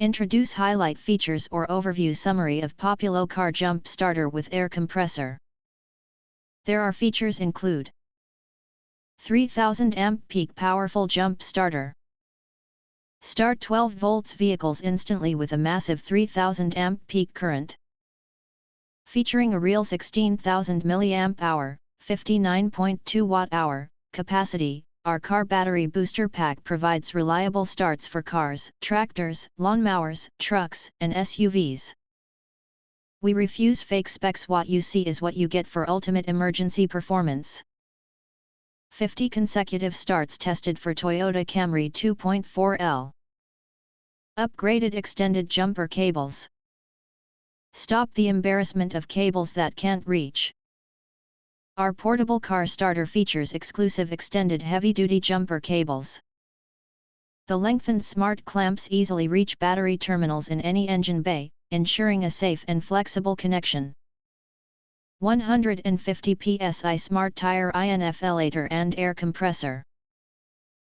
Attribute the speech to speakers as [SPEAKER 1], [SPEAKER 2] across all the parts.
[SPEAKER 1] Introduce highlight features or overview summary of POPULO car jump starter with air compressor. There are features include 3000 amp peak powerful jump starter. Start 12 volts vehicles instantly with a massive 3000 amp peak current. Featuring a real 16,000 mAh, 59.2 watt-hour capacity, our car battery booster pack provides reliable starts for cars, tractors, lawnmowers, trucks, and SUVs. We refuse fake specs. What you see is what you get for ultimate emergency performance. 50 consecutive starts tested for Toyota Camry 2.4L. Upgraded extended jumper cables. Stop the embarrassment of cables that can't reach. Our portable car starter features exclusive extended heavy-duty jumper cables. The lengthened smart clamps easily reach battery terminals in any engine bay, ensuring a safe and flexible connection. 150 psi smart tire inflator and air compressor.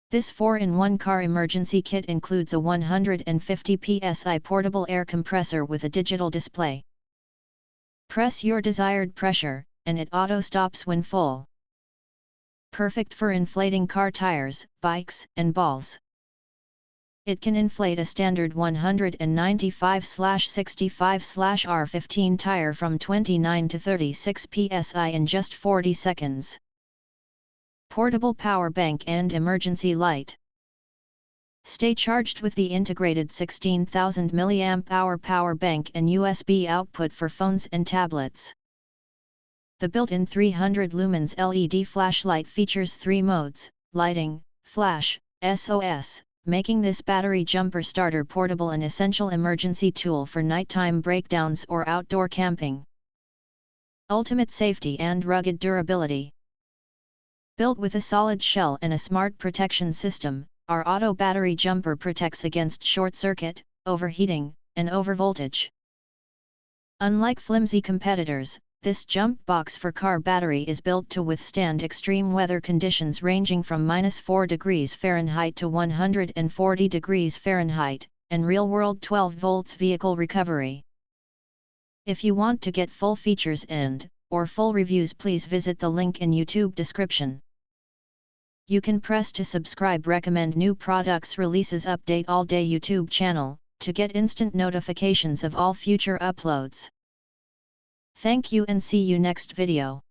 [SPEAKER 1] This 4-in-1 car emergency kit includes a 150 psi portable air compressor with a digital display. Press your desired pressure, and it auto-stops when full. Perfect for inflating car tires, bikes, and balls. It can inflate a standard 195/65/R15 tire from 29 to 36 psi in just 40 seconds. Portable power bank and emergency light. Stay charged with the integrated 16,000 mAh power bank and USB output for phones and tablets. The built-in 300 lumens LED flashlight features 3 modes: lighting, flash, SOS, making this battery jumper starter portable an essential emergency tool for nighttime breakdowns or outdoor camping. Ultimate safety and rugged durability. Built with a solid shell and a smart protection system, our auto battery jumper protects against short circuit, overheating, and overvoltage. Unlike flimsy competitors, this jump box for car battery is built to withstand extreme weather conditions ranging from -4 degrees Fahrenheit to 140 degrees Fahrenheit, and real-world 12 volts vehicle recovery. If you want to get full features or full reviews, please visit the link in YouTube description. You can press to subscribe, recommend new products releases, update all day YouTube channel, to get instant notifications of all future uploads. Thank you and see you next video.